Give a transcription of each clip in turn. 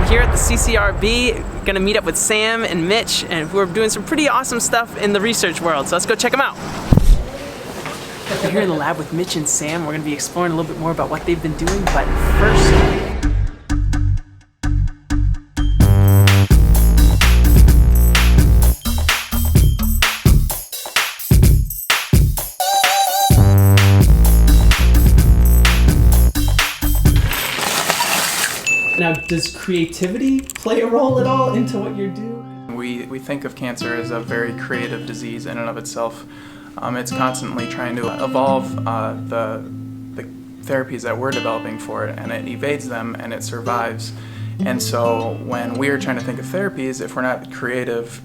I'm here at the CCRB, gonna meet up with Sam and Mitch, and who are doing some pretty awesome stuff in the research world, so let's go check them out. We're here in the lab with Mitch and Sam. We're gonna be exploring a little bit more about what they've been doing, but first... Now, does creativity play a role at all into what you do? We think of cancer as a very creative disease in and of itself. It's constantly trying to evolve the therapies that we're developing for it, and it evades them and it survives. And so when we're trying to think of therapies, if we're not creative,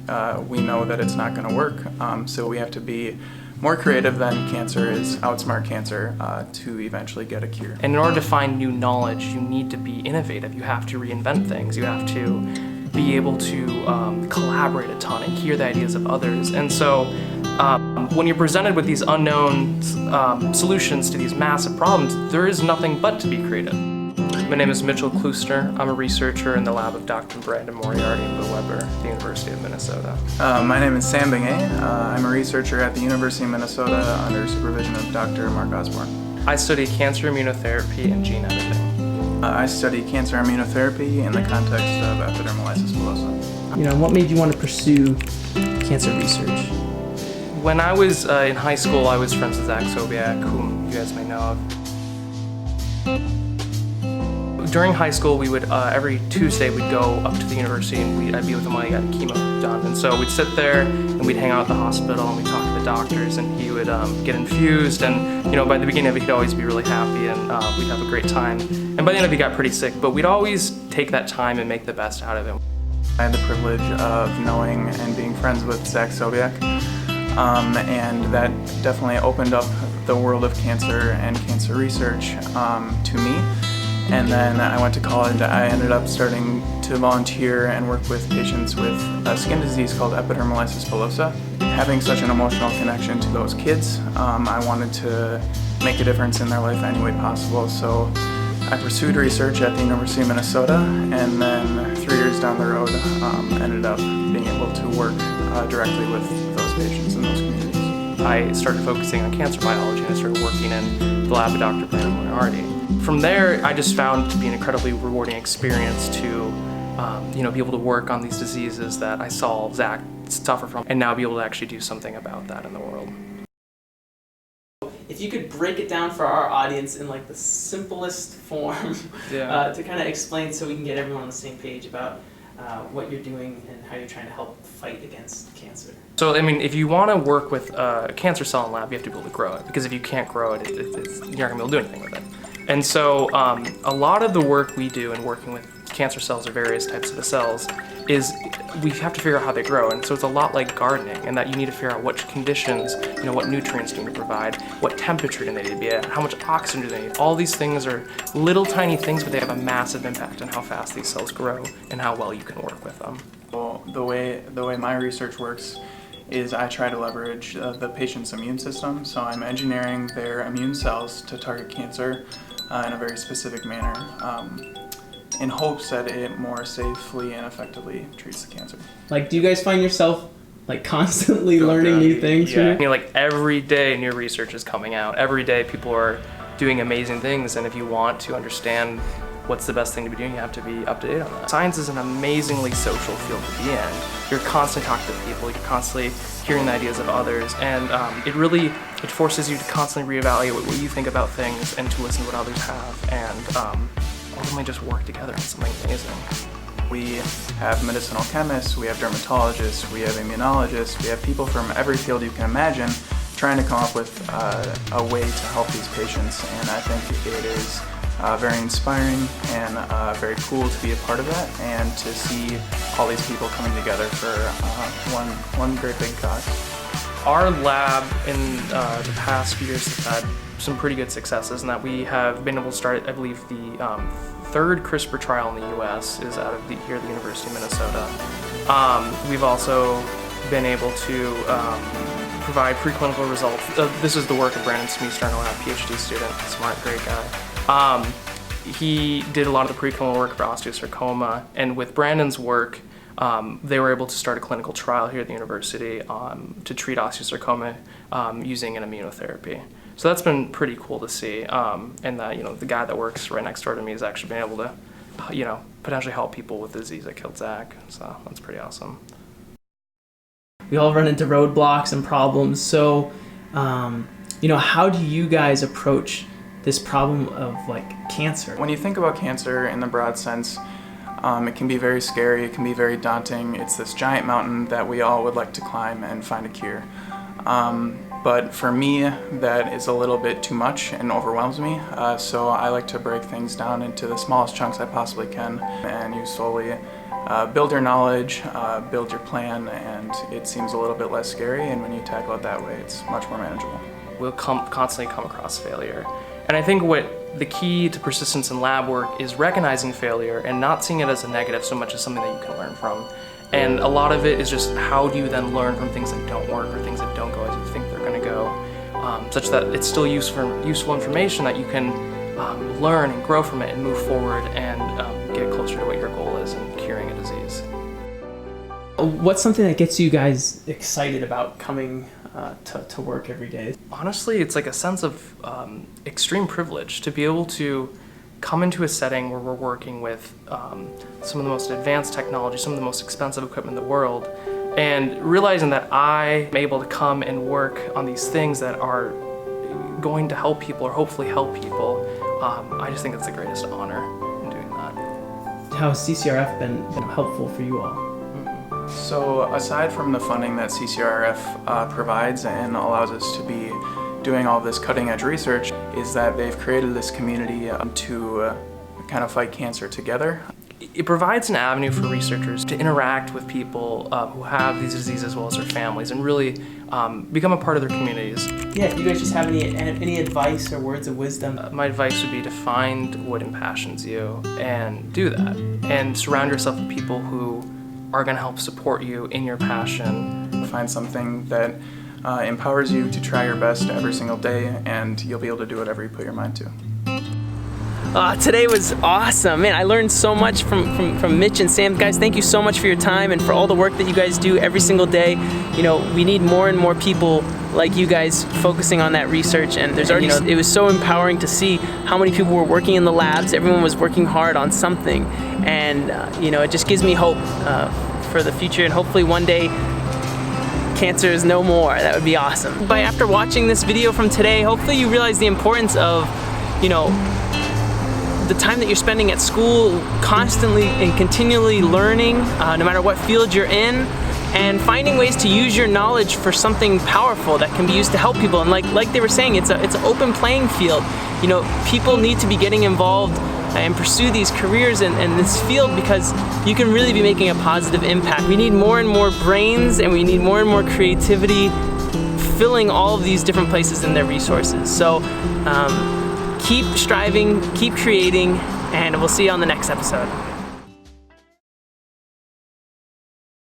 we know that it's not going to work. So we have to be more creative than cancer is, outsmart cancer to eventually get a cure. And in order to find new knowledge, you need to be innovative. You have to reinvent things. You have to be able to collaborate a ton and hear the ideas of others. And so when you're presented with these unknown solutions to these massive problems, there is nothing but to be creative. My name is Mitchell Klooster. I'm a researcher in the lab of Dr. Brandon Moriarty and Bill Weber at the University of Minnesota. My name is Sam Bingay. I'm a researcher at the University of Minnesota under supervision of Dr. Mark Osborne. I study cancer immunotherapy and gene editing. I study cancer immunotherapy in the context of epidermolysis bullosa. You know, what made you want to pursue cancer research? When I was in high school, I was friends with Zach Sobiech, whom you guys may know of. During high school, we would, every Tuesday, we'd go up to the university and I'd be with him while he got chemo done. And so we'd sit there and we'd hang out at the hospital and we'd talk to the doctors and he would get infused. And, you know, by the beginning of it, he'd always be really happy and we'd have a great time. And by the end of it, he got pretty sick, but we'd always take that time and make the best out of it. I had the privilege of knowing and being friends with Zach Sobiech, and that definitely opened up the world of cancer and cancer research to me. And then I went to college. I ended up starting to volunteer and work with patients with a skin disease called epidermolysis bullosa. Having such an emotional connection to those kids, I wanted to make a difference in their life any way possible. So I pursued research at the University of Minnesota, and then 3 years down the road, ended up being able to work directly with those patients in those communities. I started focusing on cancer biology and I started working in the lab of Dr. Brandon Moriarty. From there, I just found it to be an incredibly rewarding experience to be able to work on these diseases that I saw Zach suffer from and now be able to actually do something about that in the world. If you could break it down for our audience in like the simplest form to kind of explain so we can get everyone on the same page about what you're doing and how you're trying to help fight against cancer. So, I mean, if you want to work with a cancer cell in lab, you have to be able to grow it, because if you can't grow it, you're not going to be able to do anything with it. And so a lot of the work we do in working with cancer cells or various types of the cells is we have to figure out how they grow. And so it's a lot like gardening in that you need to figure out which conditions, what nutrients do you need to provide, what temperature do they need to be at, how much oxygen do they need. All these things are little tiny things, but they have a massive impact on how fast these cells grow and how well you can work with them. Well, the way my research works is I try to leverage the patient's immune system. So I'm engineering their immune cells to target cancer in a very specific manner, in hopes that it more safely and effectively treats the cancer. Like, do you guys find yourself like constantly learning new things? Yeah. Like every day new research is coming out. Every day people are doing amazing things, and if you want to understand what's the best thing to be doing, you have to be up to date on that. Science is an amazingly social field to be in. You're constantly talking to people, you're constantly hearing the ideas of others, and it forces you to constantly reevaluate what you think about things and to listen to what others have, and ultimately just work together on something amazing. We have medicinal chemists, we have dermatologists, we have immunologists, we have people from every field you can imagine trying to come up with a way to help these patients, and I think it is very inspiring and very cool to be a part of that and to see all these people coming together for one great big cause. Our lab in the past few years has had some pretty good successes in that we have been able to start, I believe, the third CRISPR trial in the US is out of here at the University of Minnesota. We've also been able to provide preclinical results. This is the work of Brandon Smeester, our PhD student, smart, great guy. he did a lot of the preclinical work for osteosarcoma, and with Brandon's work, they were able to start a clinical trial here at the university to treat osteosarcoma using an immunotherapy. So that's been pretty cool to see, and that the guy that works right next door to me has actually been able to potentially help people with the disease that killed Zach. So that's pretty awesome. We all run into roadblocks and problems. So, how do you guys approach this problem of cancer? When you think about cancer in the broad sense, it can be very scary, it can be very daunting. It's this giant mountain that we all would like to climb and find a cure. But for me, that is a little bit too much and overwhelms me. So I like to break things down into the smallest chunks I possibly can, and you slowly build your knowledge, build your plan, and it seems a little bit less scary, and when you tackle it that way, it's much more manageable. We'll constantly come across failure. And I think what the key to persistence in lab work is recognizing failure and not seeing it as a negative so much as something that you can learn from. And a lot of it is just how do you then learn from things that don't work or things that don't go as you think they're going to go, such that it's still useful information that you can learn and grow from it and move forward and get closer to what your goal is in curing a disease. What's something that gets you guys excited about coming to work every day? Honestly, it's like a sense of extreme privilege to be able to come into a setting where we're working with some of the most advanced technology, some of the most expensive equipment in the world, and realizing that I am able to come and work on these things that are going to help people or hopefully help people. I just think it's the greatest honor in doing that. How has CCRF been helpful for you all? So aside from the funding that CCRF provides and allows us to be doing all this cutting-edge research, is that they've created this community to kind of fight cancer together. It provides an avenue for researchers to interact with people who have these diseases as well as their families and really become a part of their communities. Yeah, do you guys just have any advice or words of wisdom? My advice would be to find what impassions you and do that. And surround yourself with people who are going to help support you in your passion. Find something that empowers you to try your best every single day, and you'll be able to do whatever you put your mind to. Today was awesome. Man, I learned so much from Mitch and Sam. Guys, thank you so much for your time and for all the work that you guys do every single day. We need more and more people like you guys focusing on that research, and there's already, it was so empowering to see how many people were working in the labs. Everyone was working hard on something, and it just gives me hope for the future, and hopefully one day cancer is no more. That would be awesome. After watching this video from today, hopefully you realize the importance of, the time that you're spending at school, constantly and continually learning, no matter what field you're in, and finding ways to use your knowledge for something powerful that can be used to help people. And like they were saying, it's an open playing field. People need to be getting involved and pursue these careers in this field, because you can really be making a positive impact. We need more and more brains, and we need more and more creativity filling all of these different places in their resources. So keep striving, keep creating, and we'll see you on the next episode.